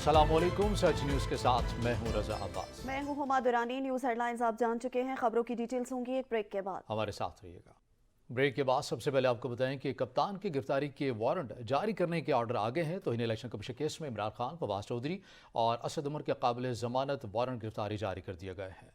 अस्सलाम वालेकुम। सच न्यूज़ के साथ मैं हूं रजा अब्बास। मैं हूं हुमा दुरानी। न्यूज़ हेडलाइंस आप जान चुके हैं, खबरों की डिटेल्स होंगी एक ब्रेक के बाद। हमारे साथ रहिएगा। ब्रेक के बाद सबसे पहले आपको बताएं कि कप्तान की गिरफ्तारी के वारंट जारी करने के ऑर्डर आ गए हैं। तौहीन इलेक्शन कमीशन केस में इमरान खान, फवाद चौधरी और असद उमर के काबिल जमानत वारंट गिरफ्तारी जारी कर दिए गए हैं।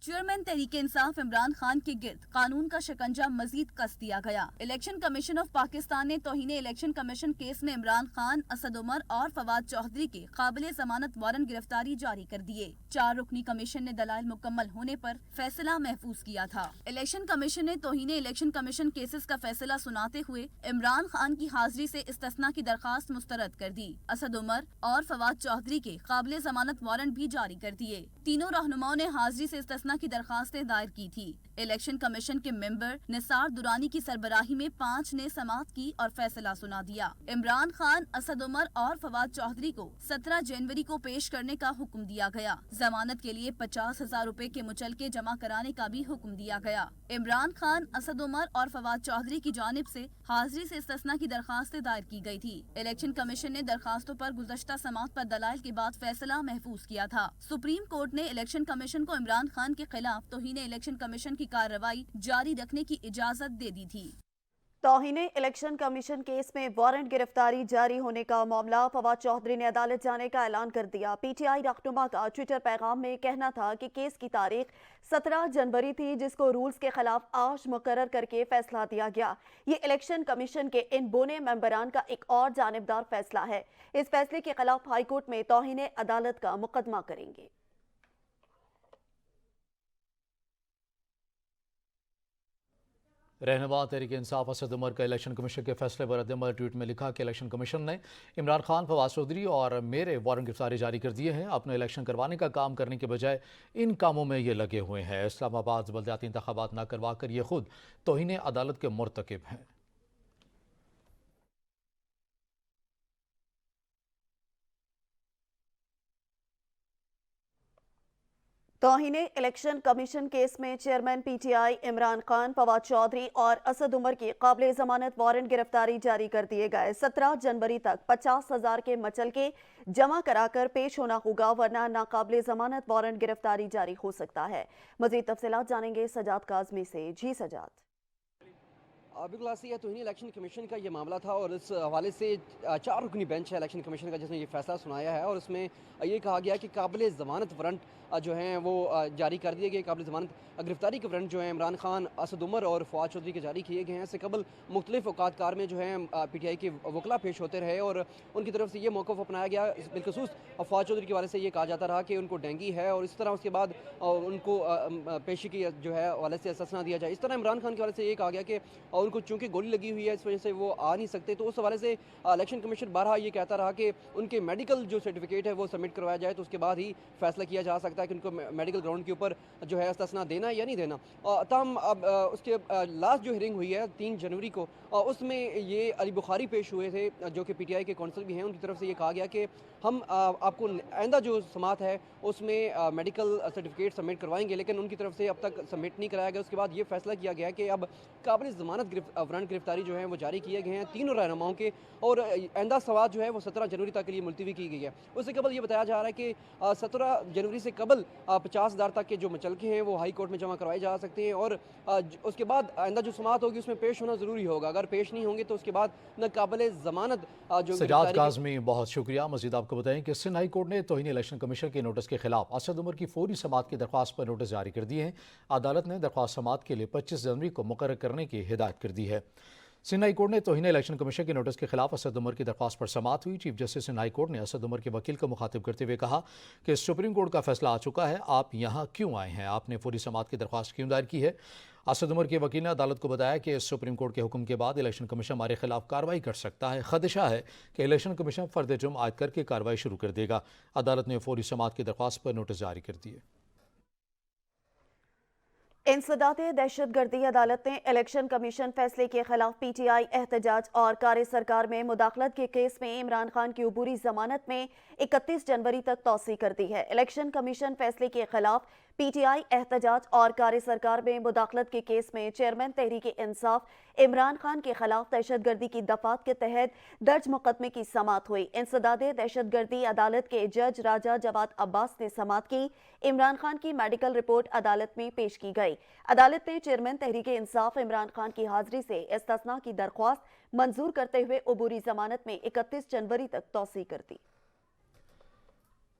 चेयरमैन तहरीके इंसाफ इमरान खान के गिर्द कानून का शिकंजा मजीद कस दिया गया। इलेक्शन कमीशन ऑफ पाकिस्तान ने तौहीन इलेक्शन कमीशन केस में इमरान खान, असद उमर और फवाद चौधरी के काबिल जमानत वारंट गिरफ्तारी जारी कर दिए। 4 रुकनी कमीशन ने दलाइल मुकम्मल होने पर फैसला महफूज किया था। इलेक्शन कमीशन ने तौहीन इलेक्शन कमीशन केसेस का फैसला सुनाते हुए इमरान खान की हाजिरी से इस्तिस्ना की दरखास्त मुस्तरद कर दी। असद उमर और फवाद चौधरी के काबिल जमानत वारंट भी जारी कर दिए। तीनों रहनुमाओं ने हाजिरी से इस्तिस्ना की दरखास्तें दायर की थी। इलेक्शन कमीशन के मेंबर निसार दुरानी की सरबराही में 5 ने समाअत की और फैसला सुना दिया। इमरान खान, असद उमर और फवाद चौधरी को 17 जनवरी को पेश करने का हुक्म दिया गया। जमानत के लिए 50,000 रुपए के मुचलके जमा कराने का भी हुक्म दिया गया। इमरान खान, असद उमर और फवाद चौधरी की जानिब से हाजिरी से इस्तिस्ना की दरखास्तें दायर की गई थी। इलेक्शन कमीशन ने दरखास्तों पर गुज़श्ता समाअत पर दलाइल के बाद फैसला महफूज किया था। सुप्रीम कोर्ट ने इलेक्शन कमीशन को इमरान खान के खिलाफ तौहीन इलेक्शन कमीशन की कार्रवाई जारी रखने की इजाजत दे दी थी। तौहीन इलेक्शन कमीशन केस में वारंट गिरफ्तारी जारी होने का मामला, फवाद चौधरी ने अदालत जाने का ऐलान कर दिया। पीटीआई रहनुमा का ट्विटर पैगाम में कहना था कि केस की तारीख 17 जनवरी थी, जिसको रूल्स के खिलाफ आज मुकर्रर करके फैसला दिया गया। ये इलेक्शन कमीशन के इन बोने मेंबरान का एक और जानिबदार फैसला है। इस फैसले के खिलाफ हाईकोर्ट में तौहीन अदालत का मुकदमा करेंगे। रहनुमा तहरीक इंसाफ असद उमर का इलेक्शन कमीशन के फैसले पर रद्द-ए-अमल ट्वीट में लिखा कि इलेक्शन कमीशन ने इमरान खान, फवाद चौधरी और मेरे वारंट गिरफ्तारी जारी कर दिए हैं। अपने इलेक्शन करवाने का काम करने के बजाय इन कामों में ये लगे हुए हैं। इस्लामाबाद बल्दियाती इंतखाबात न करवा कर ये खुद तौहीन अदालत के मुर्तकिब हैं। तौहीन इलेक्शन कमीशन केस में चेयरमैन पीटीआई इमरान खान, फवाद चौधरी और असद उमर की काबिल जमानत वारंट गिरफ्तारी जारी कर दिए गए। 17 जनवरी तक 50,000 के मचलके जमा कराकर पेश होना होगा, वरना नाकाबिल जमानत वारंट गिरफ्तारी जारी हो सकता है। मजीद तफसीलात जानेंगे सजाद काज़मी से। जी सजाद। बिल्कुल ऐसी तौहीन इलेक्शन कमीशन का ये मामला था और इस हवाले से 4 रुकनी बेंच है इलेक्शन कमीशन का, जिसने ये फैसला सुनाया है और उसमें ये कहा गया कि काबिल ज़मानत वारंट जो हैं वो जारी कर दिए गए। काबिल ज़मानत गिरफ्तारी के वारंट जो है इमरान खान, असद उमर और फवाद चौधरी के जारी किए गए हैं। इससे कबल मुख्तलिफ औकातकार में जो है पीटीआई के वकला पेश होते रहे और उनकी तरफ से ये मौक़िफ़ अपनाया गया। बिलखसूस फवाद चौधरी के हवाले से ये कहा जाता रहा कि उनको डेंगी है और इस तरह उसके बाद उनको पेशी की जो है हवाले से अससना दिया जाए। इस तरह इमरान खान के हवाले से ये कहा गया कि उनको चूँकि गोली लगी हुई है, इस वजह से वो आ नहीं सकते। तो उस हवाले से इलेक्शन कमीशन बारहा ये कहता रहा कि उनके मेडिकल जो सर्टिफिकेट है वो सबमिट करवाया जाए, तो उसके बाद ही फैसला किया जा सकता है कि उनको मेडिकल ग्राउंड के ऊपर जो है इस्तिस्ना देना या नहीं देना। तमाम अब उसके लास्ट जो हियरिंग हुई है 3 जनवरी को, उसमें ये अली बुखारी पेश हुए थे जो कि पीटीआई के कौंसल भी हैं। उनकी तरफ से ये कहा गया कि हम आपको आइंदा जो समात है उसमें मेडिकल सर्टिफिकेट सबमिट करवाएंगे, लेकिन उनकी तरफ से अब तक सबमिट नहीं कराया गया। उसके बाद ये फैसला किया गया कि अब काबिल ज़मानत वारंट गिरफ्तारी जो है वो जारी किए गए हैं तीनों रहनुमाओं के, और आइंदा समात जो है वो 17 जनवरी तक के लिए मुलतवी की गई है। उससे कबल ये बताया जा रहा है कि 17 जनवरी से कबल 50,000 तक के जो मुचलके हैं वो हाई कोर्ट में जमा करवाए जा सकते हैं और उसके बाद आइंदा जो समात होगी उसमें पेश होना ज़रूरी होगा। अगर पेश नहीं होंगे तो उसके बाद न काबिल ज़मानत जो सजाद काज़मी, बहुत शुक्रिया। मज़ीद आपको बताएं कि सिंध हाई कोर्ट ने तौहीन इलेक्शन कमीशन के नोटिस के खिलाफ असद उमर की फौरी समाअत की दरख्वास्त पर नोटिस जारी कर दिए हैं। अदालत ने दरख्वास्त समाअत के लिए 25 जनवरी को मुकर्रर करने की हिदायत कर दी है। सिंध हाई कोर्ट ने तौहीन इलेक्शन कमीशन के नोटिस के खिलाफ असद उमर की दरख्वास्त पर समाअत हुई। Chief justice Sindh high court ने असद उमर के वकील को मुखातिब करते हुए कहा कि सुप्रीम कोर्ट का फैसला आ चुका है, आप यहाँ क्यों आए हैं, आपने फौरी समाअत की दरख्वास्त क्यों दायर की है। असद उमर के वकील ने अदालत को बताया कि सुप्रीम कोर्ट के हुक्म के बाद इलेक्शन कमीशन हमारे खिलाफ कार्रवाई कर सकता है। खदशा है कि इलेक्शन कमीशन फर्द जुर्म आयद करके कार्रवाई शुरू कर देगा। अदालत ने फौरी समाअत की दरख्वास्त पर नोटिस जारी कर दिए। इंसदाद दहशतगर्दी अदालत ने इलेक्शन कमीशन फैसले के खिलाफ पीटीआई एहतजाज और कार्य सरकार में मुदाखलत के केस में इमरान खान की अबूरी जमानत में 31 जनवरी तक तौसी कर दी है। इलेक्शन कमीशन फैसले के खिलाफ PTI एहतजाज और कार्य सरकार में मुदाखलत के केस में चेयरमैन तहरीक इंसाफ इमरान खान के खिलाफ दहशतगर्दी की दफात के तहत दर्ज मुकदमे की समाअत हुई। इंसदाद दहशतगर्दी अदालत के जज राजा जवाद अब्बास ने समाअत की। इमरान खान की मेडिकल रिपोर्ट अदालत में पेश की गई। अदालत ने चेयरमैन तहरीक इंसाफ इमरान खान की हाजिरी से इस्तिस्ना की दरख्वास्त मंजूर करते हुए अबूरी जमानत में 31 जनवरी तक तौसी कर दी।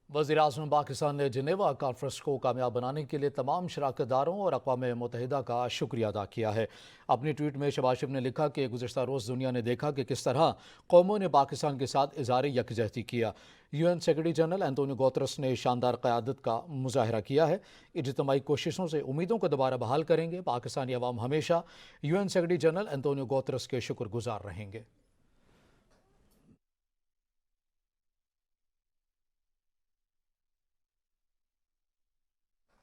वज़ीर-ए-आज़म पाकिस्तान ने जिनेवा कॉन्फ्रेंस को कामयाब बनाने के लिए तमाम शराकतदारों और अक़वाम मुत्तहिदा का शुक्रिया अदा किया है। अपनी ट्वीट में शहबाज शरीफ ने लिखा कि गुज़श्ता रोज़ दुनिया ने देखा कि किस तरह कौमों ने पाकिस्तान के साथ इज़हार यकजहती किया। UN secretary general Antonio Guterres ने शानदार क़यादत का मुज़ाहरा किया है। इज्तिमाई कोशिशों से उम्मीदों को दोबारा बहाल करेंगे। पाकिस्तानी अवाम हमेशा UN secretary general Antonio Guterres के शुक्रगुजार रहेंगे।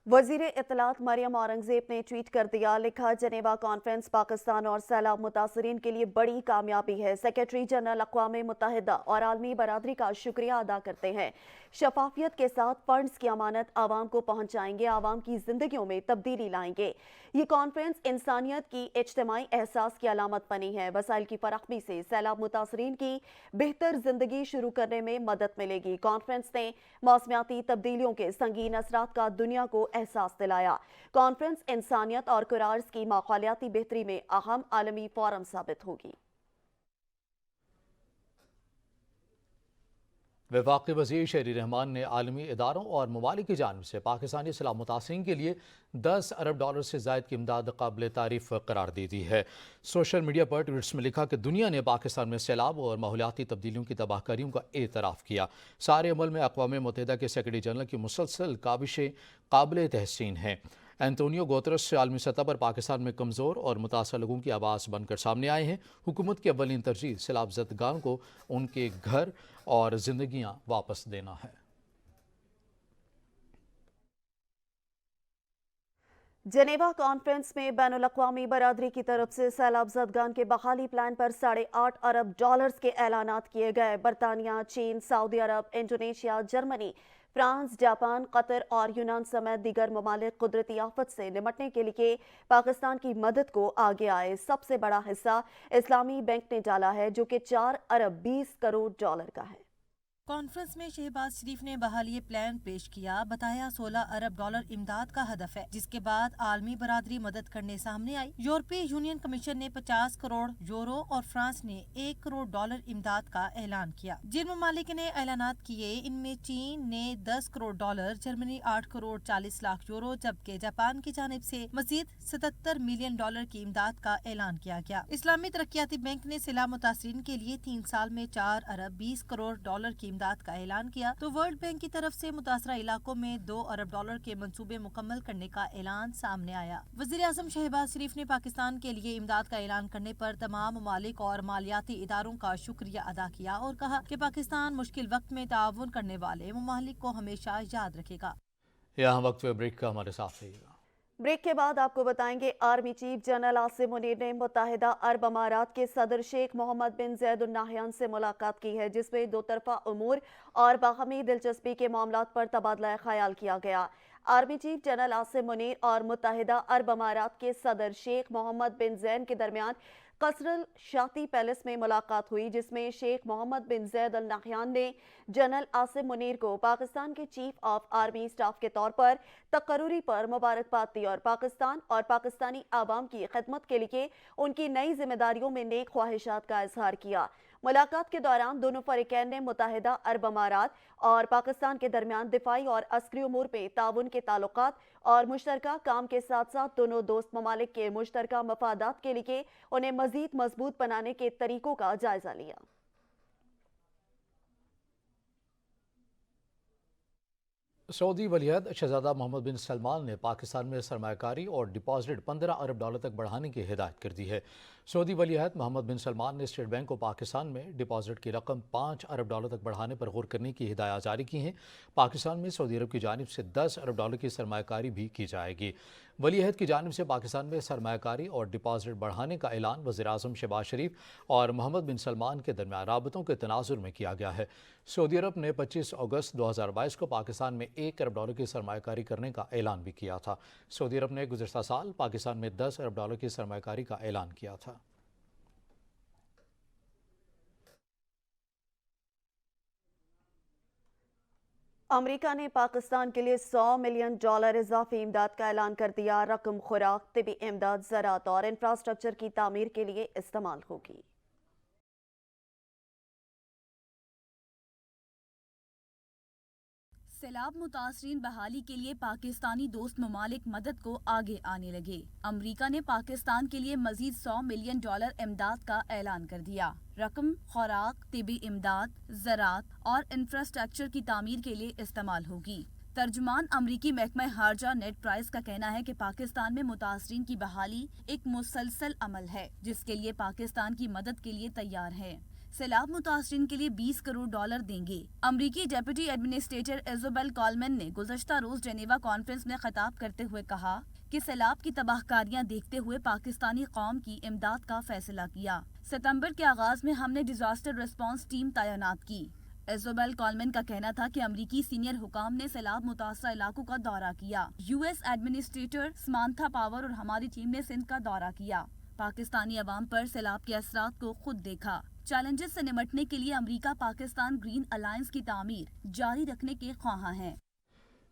वज़ीर इत्तलात मरियम औरंगज़ेब ने ट्वीट कर दिया, लिखा जनेवा कॉन्फ्रेंस पाकिस्तान और सैलाब मुतासरीन के लिए बड़ी कामयाबी है। सेक्रेटरी जनरल अक़वाम मुत्तहिदा और आलमी बरादरी का शुक्रिया अदा करते हैं। शफाफियत के साथ फंड्स की अमानत आवाम को पहुँचाएंगे, आवाम की जिंदगियों में तब्दीली लाएंगे। ये कॉन्फ्रेंस इंसानियत की इज्तिमाई एहसास की अलामत बनी है। वसाइल की फराहमी से सैलाब मुतासरीन की बेहतर जिंदगी शुरू करने में मदद मिलेगी। कॉन्फ्रेंस ने मौसमियाती तब्दीलियों के संगीन असरात का दुनिया को एहसास दिलाया। कॉन्फ्रेंस इंसानियत और कुरार्स की माहौलियाती बेहतरी में अहम आलमी फोरम साबित होगी। वफाकी वज़ीर शहरी रहमान ने आलमी इदारों और ममालिक की जानिब से पाकिस्तानी सैलाब मुतासरीन के लिए $10 अरब से ज़ायद की इमदाद काबिल तारीफ करार दे दी है। सोशल मीडिया पर ट्वीट्स में लिखा कि दुनिया ने पाकिस्तान में सैलाब और माहौलियाती तब्दीलियों की तबाहकारियों का एतराफ़ किया। सारे अमल में अक़वाम मुत्तहिदा के सेक्रेटरी जनरल की मुसलसल काबिशें काबिल तहसीन हैं। एंटोनियो गुतेरेस आलमी सतह पर पाकिस्तान में कमज़ोर और मुतासर लोगों की आवाज़ बनकर सामने आए हैं। हुकूमत की अव्वलीन तरजीह सैलाब ज़दगान को उनके घर और ज़िंदगियाँ वापस देना है। जनेवा कॉन्फ्रेंस में बैनुल-अक़वामी बरादरी की तरफ से सैलाब ज़दगान के बहाली प्लान पर $8.5 अरब के ऐलानात किए गए। बरतानिया, चीन, सऊदी अरब, Indonesia, Germany, France, Japan, Qatar और यूनान समेत दीगर ममालिक कुदरती आफत से निपटने के लिए पाकिस्तान की मदद को आगे आए। सबसे बड़ा हिस्सा इस्लामी बैंक ने डाला है, जो कि $4 अरब 20 करोड़ का है। कॉन्फ्रेंस में शहबाज शरीफ ने बहाली प्लान पेश किया। बताया $16 अरब इमदाद का हदफ है, जिसके बाद आलमी बरादरी मदद करने सामने आई। यूरोपीय यूनियन कमीशन ने 50 करोड़ यूरो और फ्रांस ने $1 करोड़ इमदाद का ऐलान किया। जिन ममालिक ने ऐलानात किए, इनमें चीन ने $10 करोड़, जर्मनी 8 करोड़ 40 लाख यूरो, जबकि जापान की जानिब से मजीद $77 मिलियन की इमदाद का ऐलान किया गया। इस्लामी तरक्याती बैंक ने सैलाब मुतासरीन के लिए 3 साल में $4 अरब 20 करोड़ की इमदाद का ऐलान किया, तो वर्ल्ड बैंक की तरफ से मुतासरा इलाकों में $2 अरब के मंसूबे मुकम्मल करने का ऐलान सामने आया। वज़ीर-ए-आज़म शहबाज शरीफ ने पाकिस्तान के लिए इमदाद का ऐलान करने पर तमाम ममालिक और मालियाती इदारों का शुक्रिया अदा किया और कहा कि पाकिस्तान मुश्किल वक्त में ताउन करने वाले ममालिक को हमेशा याद रखेगा। यहाँ वक्त ब्रेक का, हमारे साथ रहिएगा। ब्रेक के बाद आपको बताएंगे, army chief general Asim Munir ने मुत्तहिदा अरब अमारात के सदर शेख मोहम्मद बिन ज़ैद अल नाहयान से मुलाकात की है, जिसमें दो तरफा उमूर और बाहमी दिलचस्पी के मामलात पर तबादला ख्याल किया गया। Army chief general Asim Munir और मुत्तहिदा अरब अमारात के सदर शेख मोहम्मद बिन ज़ैद के दरमियान कसरल शाती पैलेस में मुलाकात हुई, जिसमें शेख मोहम्मद बिन ज़ैद अल नाहयान ने जनरल आसिम मुनीर को पाकिस्तान के चीफ ऑफ आर्मी स्टाफ के तौर पर तकर्रुरी पर मुबारकबाद दी और पाकिस्तान और पाकिस्तानी आवाम की खिदमत के लिए उनकी नई जिम्मेदारियों में नेक ख्वाहिशात का इजहार किया। मुलाकात के दौरान दोनों फरीकैन ने मुत्तहिदा अरब अमारात और पाकिस्तान के दरमियान दिफाई और अस्करी उमूर पे ताउन के ताल्लुकात और मुश्तरका काम के साथ साथ दोनों दोस्त ममालिक के मुश्तरका मफादात के लिए उन्हें मजीद मजबूत बनाने के तरीकों का जायजा लिया। सऊदी वलीअहद शहजादा मोहम्मद बिन सलमान ने पाकिस्तान में सरमायाकारी और डिपॉजिट $15 अरब तक बढ़ाने की हिदायत कर दी है। सऊदी वली अहद मोहम्मद बिन सलमान ने स्टेट बैंक को पाकिस्तान में डिपॉजिट की रकम $5 अरब तक बढ़ाने पर गौर करने की हिदायत जारी की हैं। पाकिस्तान में सऊदी अरब की जानिब से $10 अरब की सरमायाकारी भी की जाएगी। वली अहद की जानिब से पाकिस्तान में सरमायाकारी और डिपॉजिट बढ़ाने का ऐलान वज़ीर-ए-आज़म शहबाज शरीफ और मोहम्मद बिन सलमान के दरमियान राबतों के तनाजुर में किया गया है। सऊदी अरब ने 25 अगस्त 2022 को पाकिस्तान में $1 अरब की सरमायाकारी करने का ऐलान भी किया था। सऊदी अरब ने गुज़श्ता साल पाकिस्तान में $10 अरब की सरमायाकारी का ऐलान किया था। अमेरिका ने पाकिस्तान के लिए $100 मिलियन इजाफी इमदाद का ऐलान कर दिया। रकम खुराक, तिबी इमदाद, ज़राअत और इंफ्रास्ट्रक्चर की तामीर के लिए इस्तेमाल होगी। सैलाब मुतासरीन बहाली के लिए पाकिस्तानी दोस्त ममालिक मदद को आगे आने लगे। अमरीका ने पाकिस्तान के लिए मजीद $100 मिलियन इमदाद का ऐलान कर दिया। रकम खुराक, तिबी इमदाद, ज़राअत और इंफ्रास्ट्रक्चर की तामीर के लिए इस्तेमाल होगी। तर्जुमान अमरीकी महकमा खारजा नेड प्राइस का कहना है कि पाकिस्तान में मुतासरीन की बहाली एक मुसलसल अमल है, जिसके लिए पाकिस्तान की मदद के लिए तैयार है। सैलाब मुतासरीन के लिए $20 करोड़ देंगे। अमरीकी डेप्यूटी एडमिनिस्ट्रेटर इज़ोबेल कॉलमैन ने गुज़श्ता रोज जेनेवा कॉन्फ्रेंस में खिताब करते हुए कहा कि सैलाब की तबाहकारियां देखते हुए पाकिस्तानी कौम की इमदाद का फैसला किया। सितंबर के आगाज में हमने डिजास्टर रिस्पांस टीम तैनात की। इज़ोबेल कॉलमैन का कहना था कि अमरीकी सीनियर हुकाम ने सैलाब मुतासरा इलाकों का दौरा किया। यूएस एडमिनिस्ट्रेटर समांथा पावर और हमारी टीम ने सिंध का दौरा किया। पाकिस्तानी अवाम पर सैलाब के असरात को खुद देखा। चैलेंजेस से निपटने के लिए अमेरिका पाकिस्तान ग्रीन अलायंस की तामीर जारी रखने के ख्वाहां हैं।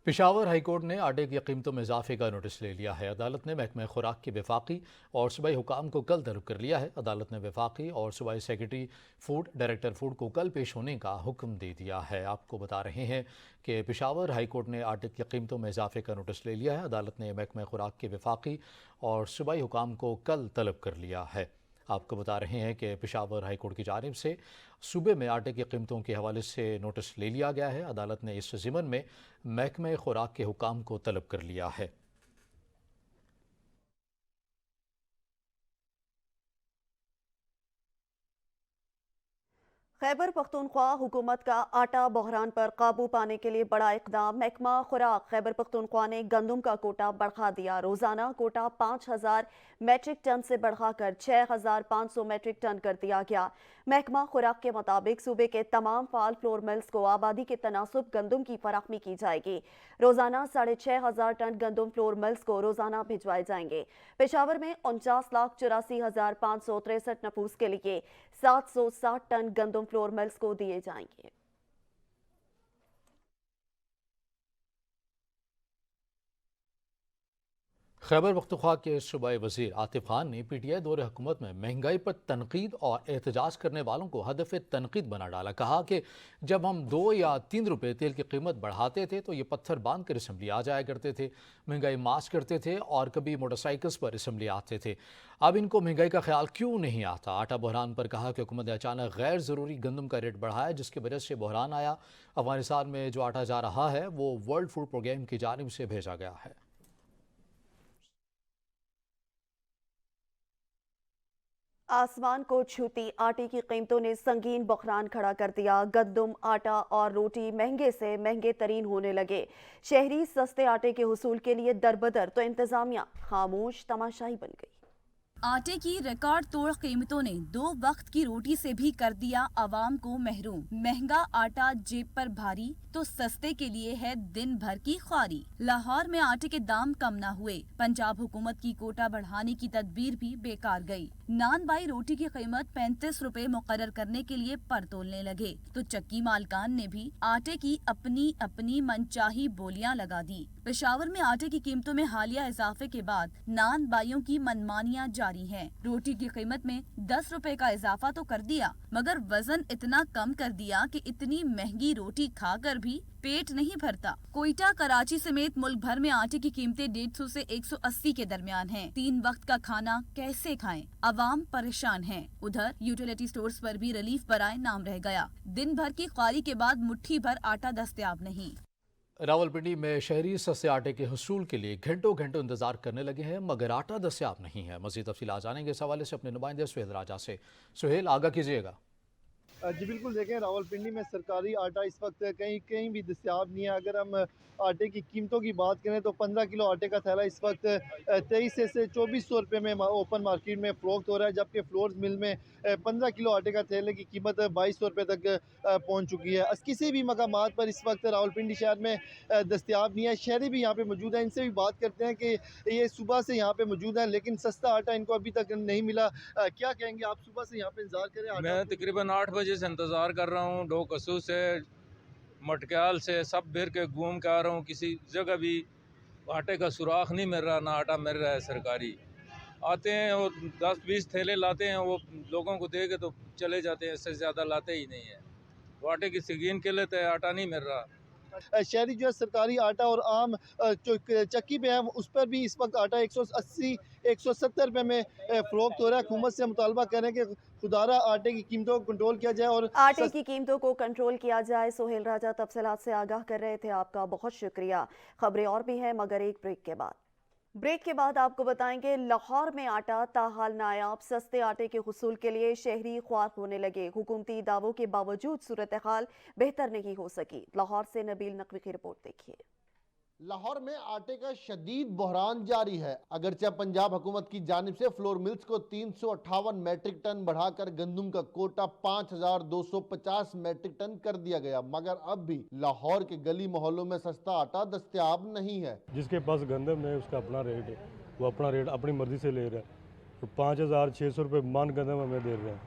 पेशावर हाई कोर्ट ने आटे की कीमतों में इजाफे का नोटिस ले लिया है। अदालत ने महकमा खुराक के वफाकी और सूबाई हुकाम को कल तलब कर लिया है। अदालत ने वफाकी और सूबाई सेक्रेटरी फूड, डायरेक्टर फूड को कल पेश होने का हुक्म दे दिया है। आपको बता रहे हैं कि पेशावर हाई कोर्ट ने आटे की कीमतों में इजाफे का नोटिस ले लिया है। अदालत ने महकमा खुराक के वफाकी और सूबाई हुकाम को कल तलब कर लिया है। आपको बता रहे हैं कि पेशावर हाई कोर्ट की जानिब से सूबे में आटे की कीमतों के हवाले से नोटिस ले लिया गया है। अदालत ने इस ज़िमन में महकमा खुराक के हुकाम को तलब कर लिया है। खैबर पख्तूनख्वा हुकूमत का आटा बहरान पर काबू पाने के लिए बड़ा इकदाम। महकमा खुराक खैबर पख्तूनख्वा ने गंदम का कोटा बढ़ा दिया। रोजाना कोटा 5000 मैट्रिक टन से बढ़ाकर 6500 मैट्रिक टन कर दिया गया। महकमा खुराक के मुताबिक सूबे के तमाम फाल फ्लोर मिल्स को आबादी के तनासुब गंदम की फराखमी की जाएगी। रोजाना 6500 टन गंदम फ्लोर मिल्स को रोजाना भिजवाए जाएंगे। पेशावर में 49,84,563 नफूस के लिए 760 टन गंदम फ्लोर मिल्स को दिए जाएंगे। खैबर पख्तूनख्वा के सूबाई वज़ीर आतिफ खान ने PTI दौर हुकूमत में महंगाई पर तनकीद और एहतजाज करने वालों को हदफ तनकीद बना डाला। कहा कि जब हम 2 या 3 रुपये तेल की कीमत बढ़ाते थे तो ये पत्थर बांध कर असम्बली आ जाया करते थे, महंगाई मार्च करते थे और कभी मोटरसाइकिल्स पर असम्बली आते थे। अब इनको महंगाई का ख्याल क्यों नहीं आता। आटा बहरान पर कहा कि हुकूमत ने अचानक गैर ज़रूरी गंदम का रेट बढ़ाया, जिसकी वजह से बहरान आया। अफगानिस्तान में जो आटा जा रहा है वो वर्ल्ड फूड प्रोग्राम की जानिब से भेजा गया है। आसमान को छूती आटे की कीमतों ने संगीन बहरान खड़ा कर दिया। गंदम, आटा और रोटी महंगे से महंगे तरीन होने लगे। शहरी सस्ते आटे के हुसूल के लिए दरबदर तो इंतजामिया खामोश तमाशाई बन गई। आटे की रिकॉर्ड तोड़ कीमतों ने 2 वक्त की रोटी से भी कर दिया आवाम को महरूम। महंगा आटा जेब पर भारी तो सस्ते के लिए है दिन भर की ख्वारी। लाहौर में आटे के दाम कम न हुए, पंजाब हुकूमत की कोटा बढ़ाने की तदबीर भी बेकार गई। नान बाई रोटी की कीमत 35 रुपए मुकर्रर करने के लिए पर तोलने लगे तो चक्की मालकान ने भी आटे की अपनी अपनी मनचाही बोलियां लगा दी। पेशावर में आटे की कीमतों में हालिया इजाफे के बाद नान बाइयों की मनमानियां जारी हैं। रोटी की कीमत में 10 रुपए का इजाफा तो कर दिया, मगर वजन इतना कम कर दिया कि इतनी महंगी रोटी खाकर भी पेट नहीं भरता। कोयटा, कराची समेत मुल्क भर में आटे की कीमतें 150 से 180 के दरमियान हैं। 3 वक्त का खाना कैसे खाएं? अवाम परेशान है। उधर यूटिलिटी स्टोर्स पर भी रिलीफ बराए नाम रह गया। दिन भर की ख्वारी के बाद मुट्ठी भर आटा दस्तयाब नहीं। रावलपिंडी में शहरी सस्ते आटे के हुसूल के लिए घंटों घंटों इंतजार करने लगे हैं, मगर आटा दस्तयाब नहीं है। मजीद तफसीलात जानेंगे इस हवाले से अपने नुमाइंदे सुहेल राजा से। सुहेल, आगाह कीजिएगा। जी बिल्कुल, देखें रावलपिंडी में सरकारी आटा इस वक्त कहीं भी दस्तयाब नहीं है। अगर हम आटे की कीमतों की बात करें तो 15 किलो आटे का थैला इस वक्त 2300 से 2400 रुपये में ओपन मार्केट में फ़रोख्त हो रहा है, जबकि फ्लोर्स मिल में 15 किलो आटे का थैले की कीमत 2200 रुपये तक पहुंच चुकी है। किसी भी मकामात पर इस वक्त रावलपिंडी शहर में दस्तयाब नहीं है। शहरी भी यहाँ पे मौजूद हैं, इनसे भी बात करते हैं कि ये सुबह से यहाँ पे मौजूद हैं, लेकिन सस्ता आटा इनको अभी तक नहीं मिला। क्या कहेंगे आप? सुबह से यहाँ पे इंतजार करें? मैं तकरीबन 8 बजे से इंतज़ार कर रहा हूँ। डोकसू से, मटक्याल से सब फिर के घूम के आ रहा हूँ। किसी जगह भी आटे का सुराख नहीं मिल रहा, ना आटा मिल रहा है सरकारी। आते हैं और 10-20 थैले लाते हैं, वो लोगों को दे के तो चले जाते हैं, इससे ज़्यादा लाते ही नहीं हैं। वो आटे की सीगीन के लेते हैं, आटा नहीं मिल रहा। शहरी जो है सरकारी आटा और आम जो चक्की पे है उस पर भी इस वक्त आटा 180-170 रुपये में फ़रोख्त हो रहा है। हुकूमत से मुतालबा करें कि खुदारा आटे की कीमतों को कंट्रोल किया जाए और आटे की कीमतों को कंट्रोल किया जाए। सोहेल राजा तफसीलात से आगाह कर रहे थे, आपका बहुत शुक्रिया। खबरें और भी हैं, मगर एक ब्रेक के बाद आपको बताएंगे लाहौर में आटा ताहाल नायाब। सस्ते आटे के हुसूल के लिए शहरी ख्वार होने लगे। हुकूमती दावों के बावजूद सूरत हाल बेहतर नहीं हो सकी। लाहौर से नबील नकवी की रिपोर्ट देखिए। लाहौर में आटे का शदीद बहरान जारी है। अगरचे पंजाब हुकूमत की जानिब से फ्लोर मिल्स को 358 मैट्रिक टन बढ़ाकर गंदम का कोटा 5250 मैट्रिक टन कर दिया गया, मगर अब भी लाहौर के गली मोहल्लों में सस्ता आटा दस्तयाब नहीं है। जिसके पास गंदम है उसका अपना रेट है, वो अपना रेट अपनी मर्जी से ले रहा है। तो 5600 रुपये मान गंदम हमें दे रहे हैं,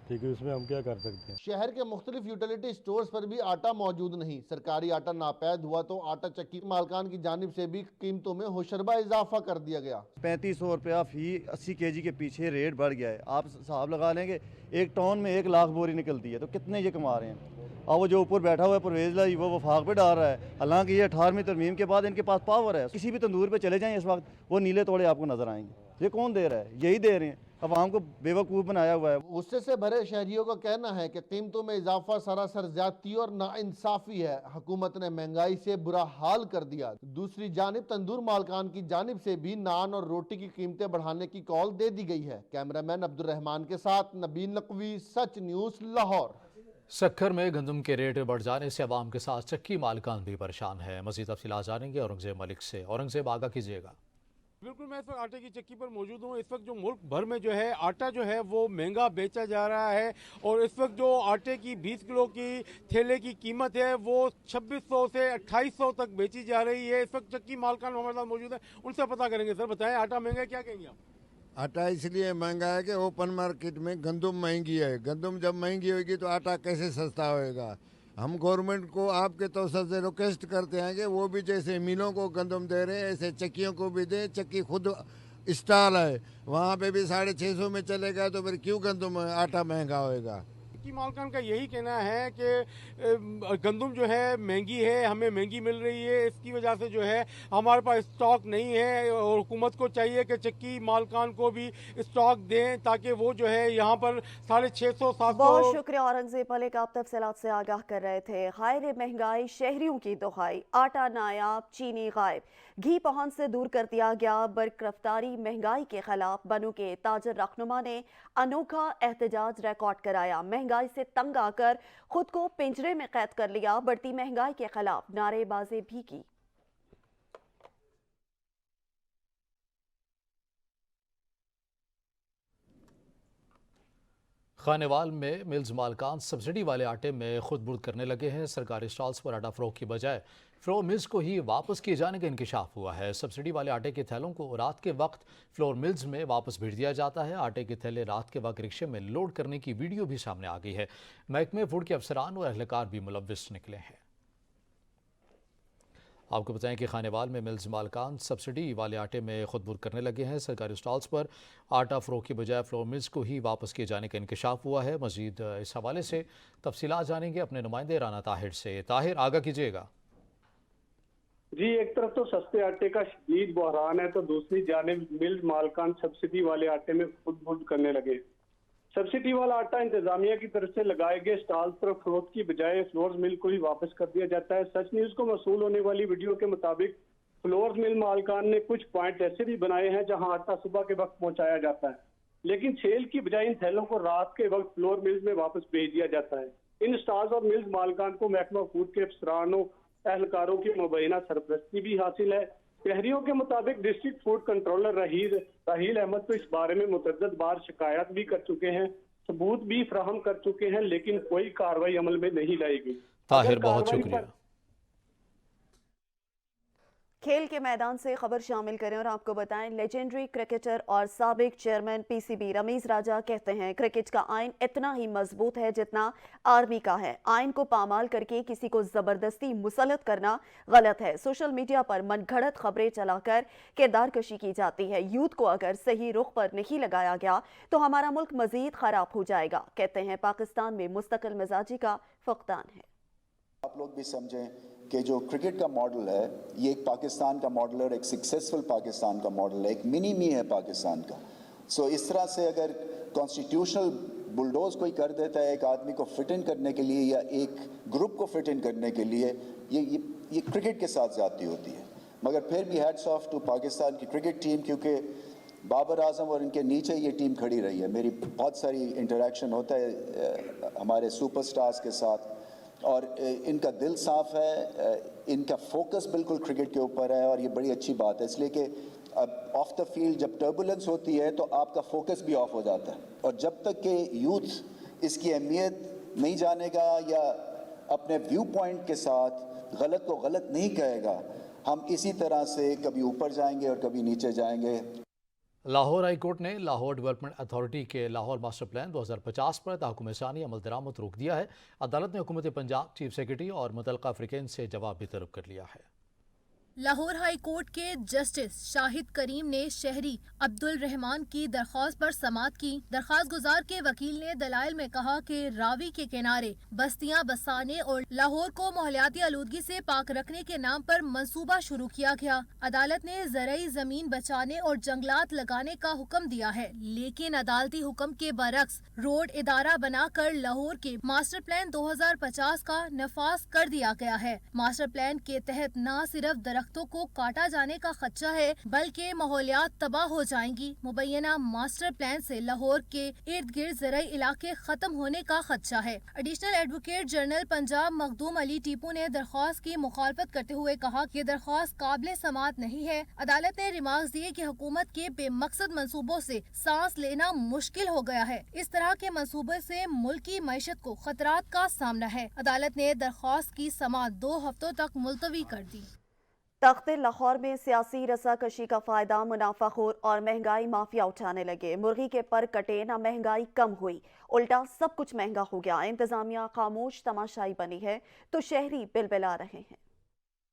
ठीक है, उसमें हम क्या कर सकते हैं। शहर के मुख्तलिफ यूटिलिटी स्टोर्स पर भी आटा मौजूद नहीं। सरकारी आटा नापैद हुआ तो आटा चक्की मालकान की जानिब से भी कीमतों में होशरबा इजाफा कर दिया गया। 3500 रुपया फी 80 kg के पीछे रेट बढ़ गया है। आप हिसाब लगा लेंगे, एक टन में 1 लाख बोरी निकलती है, तो कितने ये कमा रहे हैं। और वो जो ऊपर बैठा हुआ है परवेज लाई, वो वफाक पे डाल रहा है। हालांकि ये 18वीं तरमीम के बाद इनके पास पावर है। किसी भी तंदूर पे चले जाएं इस वक्त, वो नीले तोड़े आपको नजर आएंगे। ये कौन दे रहा है? यही दे रहे हैं, अवाम को बेवकूफ़ बनाया हुआ है। गुस्से से भरे शहरियों का कहना है कि कीमतों में इजाफा सरासर ज्यादती और नाइंसाफी है। हुकूमत ने महंगाई से बुरा हाल कर दिया। दूसरी जानिब तंदूर मालकान की जानिब से भी नान और रोटी की कीमतें बढ़ाने की कॉल दे दी गई है। कैमरामैन अब्दुल रहमान के साथ नबील नकवी, सच न्यूज़, लाहौर। सक्खर में गंदम के रेट बढ़ जाने से अवाम के साथ चक्की मालकान भी परेशान है। मजीद तफसीलात जानेंगे औरंगजेब मलिक से। औरंगजेब, आगाह कीजिएगा। बिल्कुल, मैं इस वक्त आटे की चक्की पर मौजूद हूँ। इस वक्त जो मुल्क भर में जो है आटा जो है वो महंगा बेचा जा रहा है, और इस वक्त जो आटे की 20 किलो की थैले की कीमत है वो 2600 से 2800 तक बेची जा रही है। इस वक्त चक्की मालकान हमारे साथ मौजूद है, उनसे पता करेंगे। सर बताएं, आटा महंगा है, क्या कहेंगे आप? आटा इसलिए महंगा है कि ओपन मार्केट में गंदम महंगी है। गंदम जब महंगी होगी तो आटा कैसे सस्ता होएगा। हम गवर्नमेंट को आपके तौसर से रिक्वेस्ट करते हैं कि वो भी जैसे मिलों को गंदम दे रहे हैं ऐसे चक्कियों को भी दे। चक्की खुद स्टॉल है, वहाँ पे भी 650 में चलेगा, तो फिर क्यों गंदम आटा महंगा होएगा। चक्की मालकान का यही कहना है कि गंदम जो है महंगी है, हमें महंगी मिल रही है, इसकी वजह से जो है हमारे पास स्टॉक नहीं है, और हुकूमत को चाहिए कि चक्की मालकान को भी स्टॉक दें ताकि वो जो है यहाँ पर 650-700। बहुत शुक्रिया औरंगजेब मलिक, आप तफसीलात से आगाह कर रहे थे। हाय महंगाई, शहरियों की दुहाई, आटा नायाब, चीनी गायब, घी पहुंच से दूर कर दिया गया। बरकरफ्तारी महंगाई के खिलाफ बनू के ताजर रहनुमा ने अनोखा एहतजाज रिकॉर्ड कराया। महंगाई से तंग आकर खुद को पिंजरे में कैद कर लिया। बढ़ती महंगाई के खिलाफ नारेबाजी भी की। खानेवाल में मिल्स मालकान सब्सिडी वाले आटे में खुद बुर्द करने लगे हैं। सरकारी स्टॉल्स पर आटा फरोख्त की बजाय फ्लोर मिल्स को ही वापस किए जाने का इंकशाफ हुआ है। सब्सिडी वाले आटे के थैलों को रात के वक्त फ्लोर मिल्स में वापस भेज दिया जाता है। आटे के थैले रात के वक्त रिक्शे में लोड करने की वीडियो भी सामने आ गई है। महकमे फूड के अफसरान और अहलकार भी मुलव्विस निकले हैं। आपको बताएं कि खानेवाल में मिल्स मालकान सब्सिडी वाले आटे में खुद बुर्द करने लगे हैं। सरकारी स्टॉल्स पर आटा फरोख्त की बजाय फ्लोर मिल्स को ही वापस किए जाने का इंकशाफ हुआ है। मजीद इस हवाले से तफसीलात जानेंगे अपने नुमाइंदे राना ताहिर से। ताहिर, आगाह कीजिएगा। जी, एक तरफ तो सस्ते आटे का शदीद बहरान है, तो दूसरी जानिब मिल मालकान सब्सिडी वाले आटे में खुद बुर्द करने लगे। सब्सिडी वाला आटा इंतजामिया की तरफ से लगाए गए स्टॉल पर फरोख्त की बजाय फ्लोर्स मिल को ही वापस कर दिया जाता है। सच न्यूज को मौसूल होने वाली वीडियो के मुताबिक फ्लोर्स मिल मालकान ने कुछ पॉइंट ऐसे भी बनाए हैं जहां आटा सुबह के वक्त पहुंचाया जाता है, लेकिन सेल की बजाय इन थैलों को रात के वक्त फ्लोर मिल्स में वापस भेज दिया जाता है। इन स्टॉल्स और मिल्स मालकान को महकमा फूड के अफसरानों एहलकारों की मुबैना सरपरस्ती भी हासिल है। शहरियों के मुताबिक डिस्ट्रिक्ट फूड कंट्रोलर राहील अहमद तो इस बारे में मुतअद्दिद बार शिकायत भी कर चुके हैं, सबूत भी फराहम कर चुके हैं, लेकिन कोई कार्रवाई अमल में नहीं लाई गई। ताहिर, बहुत शुक्रिया। खेल के मैदान से खबर शामिल करें और आपको बताएं, लेजेंडरी क्रिकेटर और साबिक चेयरमैन पीसीबी रमीज राजा कहते हैं क्रिकेट का आइन इतना ही मजबूत है जितना आर्मी का है। आइन को पामाल करके किसी को जबरदस्ती मुसल्लत करना गलत है। सोशल मीडिया पर मनगढ़ंत खबरें चलाकर किरदार कशी की जाती है। यूथ को अगर सही रुख पर नहीं लगाया गया तो हमारा मुल्क मजीद खराब हो जाएगा। कहते हैं पाकिस्तान में मुस्तकिल मिजाजी का फुकदान है। आप लोग भी समझें कि जो क्रिकेट का मॉडल है ये एक पाकिस्तान का मॉडल है और एक सक्सेसफुल पाकिस्तान का मॉडल है, एक मिनी मी है पाकिस्तान का। सो इस तरह से अगर कॉन्स्टिट्यूशनल बुलडोज कोई कर देता है एक आदमी को फिट इन करने के लिए या एक ग्रुप को फिट इन करने के लिए, ये क्रिकेट के साथ ज्यादती होती है। मगर फिर भी हैट्स ऑफ टू पाकिस्तान की क्रिकेट टीम, क्योंकि बाबर आजम और इनके नीचे ये टीम खड़ी रही है। मेरी बहुत सारी इंटरेक्शन होता है हमारे सुपरस्टार्स के साथ और इनका दिल साफ है, इनका फोकस बिल्कुल क्रिकेट के ऊपर है और ये बड़ी अच्छी बात है, इसलिए कि ऑफ द फील्ड जब टर्बुलेंस होती है तो आपका फोकस भी ऑफ हो जाता है। और जब तक कि यूथ इसकी अहमियत नहीं जानेगा या अपने व्यू पॉइंट के साथ गलत को गलत नहीं कहेगा, हम इसी तरह से कभी ऊपर जाएंगे और कभी नीचे जाएंगे। लाहौर हाई कोर्ट ने लाहौर डेवलपमेंट अथॉरिटी के लाहौर मास्टर प्लान 2050 पर तहकुम सानी अमल दरामद रोक दिया है। अदालत ने हुकूमत पंजाब, चीफ सेक्रेटरी और मुतल्लिका अफ्रीकन से जवाब भी तलब कर लिया है। लाहौर हाई कोर्ट के जस्टिस शाहिद करीम ने शहरी अब्दुल रहमान की दरख्वास्त पर समाअत की। दरख्वास्त गुजार के वकील ने दलाइल में कहा कि रावी के किनारे बस्तियां बसाने और लाहौर को माहौलियाती आलूदगी से पाक रखने के नाम पर मंसूबा शुरू किया गया। अदालत ने ज़रई जमीन बचाने और जंगलात लगाने का हुक्म दिया है, लेकिन अदालती हुक्म के बरक्स रोड इदारा बनाकर लाहौर के मास्टर प्लान 2050 का नफाज कर दिया गया है। मास्टर प्लान के तहत न सिर्फ दरख्तों को काटा जाने का खदशा है बल्कि माहौलियात तबाह हो जाएंगी। मुबैना मास्टर प्लान से लाहौर के इर्द गिर्द ज़रई इलाके खत्म होने का खदशा है। Additional advocate general Punjab Makhdoom Ali Tipu ने दरख्वास्त की मुखालफत करते हुए कहा कि दरख्वास्त काबिल समाअत नहीं है। अदालत ने रिमार्क्स दिए कि हुकूमत के बेमकसद मंसूबों से सांस लेना मुश्किल हो गया है। इस तरह के मंसूबे से मुल्क की मैशत को खतरात का सामना है। अदालत ने दरख्वास्त की समाअत 2 हफ्तों तक मुलतवी कर दी। तख्त लाहौर में सियासी रसाकशी का फायदा मुनाफाखोर और महंगाई माफिया उठाने लगे। मुर्गी के पर कटे ना महंगाई कम हुई, उल्टा सब कुछ महंगा हो गया। इंतजामिया खामोश तमाशाई बनी है तो शहरी बिलबिला रहे हैं।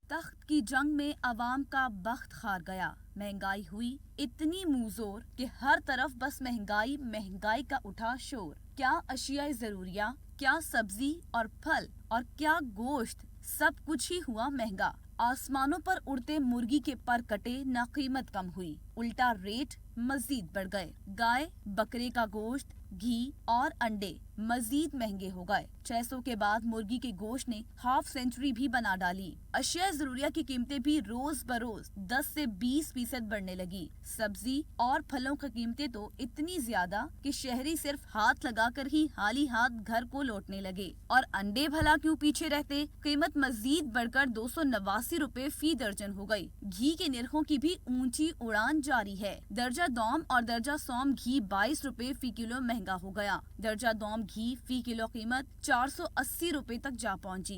तख्त की जंग में अवाम का बख्त हार गया। महंगाई हुई इतनी मुंहजोर कि हर तरफ बस महंगाई महंगाई का उठा शोर। क्या अशियाए जरूरिया, क्या सब्जी और फल और क्या गोश्त, सब कुछ ही हुआ महंगा। आसमानों पर उड़ते मुर्गी के पर कटे ना कीमत कम हुई, उल्टा रेट मजीद बढ़ गए। गाय, बकरे का गोश्त, घी और अंडे मजीद महंगे हो गए। 600 के बाद मुर्गी के गोश्त ने हाफ सेंचुरी भी बना डाली। अशिया जरूरिया की कीमतें भी रोज बरोज 10 से 20% बढ़ने लगी। सब्जी और फलों की कीमतें तो इतनी ज्यादा कि शहरी सिर्फ हाथ लगाकर ही हाली हाथ घर को लौटने लगे। और अंडे भला क्यों पीछे रहते, कीमत मजीद बढ़कर 289 रुपए फी दर्जन हो गई। घी के निर्खों की भी ऊंची उड़ान जारी है। दर्जा दौम और दर्जा सौम घी 22 रुपए फी किलो महंगा हो गया। दर्जा दौम घी फी किलो कीमत 480 रुपए तक जा पहुंची।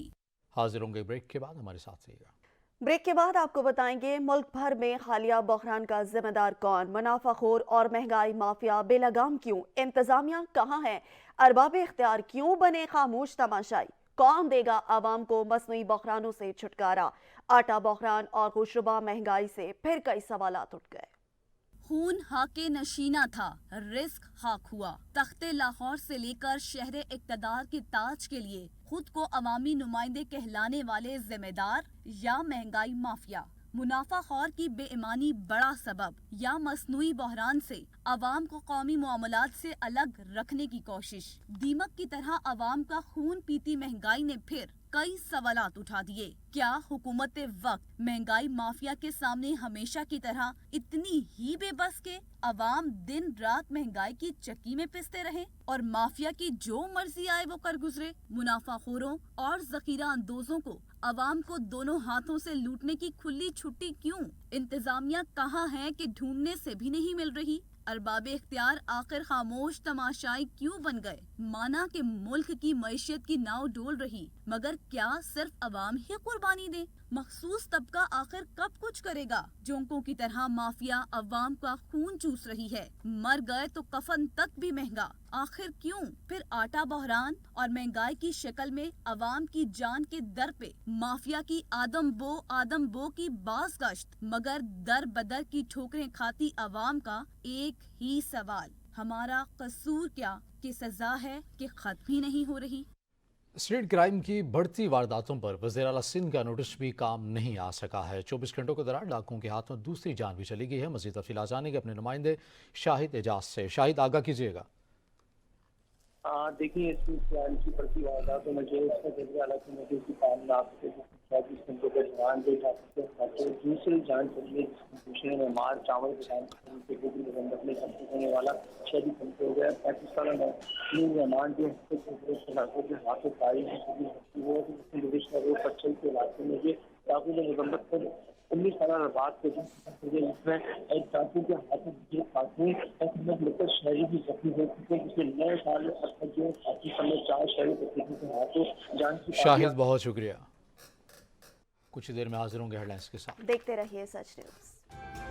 हाजिर होंगे ब्रेक के बाद, हमारे साथ रहिएगा। ब्रेक के बाद आपको बताएंगे मुल्क भर में हालिया बहरान का जिम्मेदार कौन, मुनाफाखोर और महंगाई माफिया बेलगाम क्यों, इंतजामिया कहाँ है, अरबाब इख्तियार क्यों बने खामोश तमाशाई, कौन देगा आवाम को मसनूई बहरानों से छुटकारा। आटा बहरान और खुशरुबा महंगाई से फिर कई सवालात उठ गए। खून हाके नशीना था, रिस्क हाक हुआ। तख्ते लाहौर से लेकर शहर इक्तदार के ताज के लिए खुद को अवामी नुमाइंदे कहलाने वाले जिम्मेदार या महंगाई माफिया। मुनाफा खौर की बेईमानी बड़ा सबब या मसनूई बहरान से अवाम को कौमी मामलात से अलग रखने की कोशिश। दीमक की तरह अवाम का खून पीती महंगाई ने फिर कई सवालात उठा दिए। क्या हुकूमत वक्त महंगाई माफिया के सामने हमेशा की तरह इतनी ही बेबस के अवाम दिन रात महंगाई की चक्की में पिसते रहे और माफिया की जो मर्जी आए वो कर गुजरे? मुनाफाखोरों और जखीरा अंदोजों को अवाम को दोनों हाथों से लूटने की खुली छुट्टी क्यों? इंतजामिया कहाँ है कि ढूंढने से भी नहीं मिल रही? अरबाब इख्तियार आखिर खामोश तमाशाई क्यों बन गए? माना कि मुल्क की मईशत की नाव डोल रही, मगर क्या सिर्फ अवाम ही कुर्बानी दे? मखसूस तबका आखिर कब कुछ करेगा? जोंकों की तरह माफिया अवाम का खून चूस रही है। मर गए तो कफन तक भी महंगा। आखिर क्यों? फिर आटा बहरान और महंगाई की शक्ल में अवाम की जान के दर पे माफिया की आदम बो की बाज गश्त, मगर दर बदर की ठोकरें खाती अवाम का एक ही सवाल, हमारा कसूर क्या कि सजा है कि खत्म ही नहीं हो रही? स्ट्रीट क्राइम की बढ़ती वारदातों पर वज़ीर आला सिंध का नोटिस भी काम नहीं आ सका है। 24 घंटों के दौरान डाकुओं के हाथ में दूसरी जान भी चली गई है। मज़ीद तफसीलात जानेंगे अपने नुमाइंदे शाहिद एजाज से। शाहिद, आगाह कीजिएगा। देखिए, स्ट्रीट क्राइम की बढ़ती वारदातों में जो वज़ीर आला की नोटिस की पालन आपके 24 घंटों के दौरान दूसरी जान चली है, जिसमें में मार चावल नवंबर में होने वाला 6 घंटे हो गया। पाकिस्तान मेहमान जो इलाकों के हाथों पाई है वो पच्चल के इलाके में ये डाकू ने नवंबर को 19 साल बाद के जिसमें एक डाकू के हाथों खातून लेकर शहरी भी जख्मी हो चुके हैं, जिसमें नए साल जो पाकिस्तान में 4 शहरी के हाथों जान की। शाहिद, बहुत शुक्रिया। कुछ देर में हाजिर होंगे हेडलाइंस के साथ। देखते रहिए सच न्यूज़।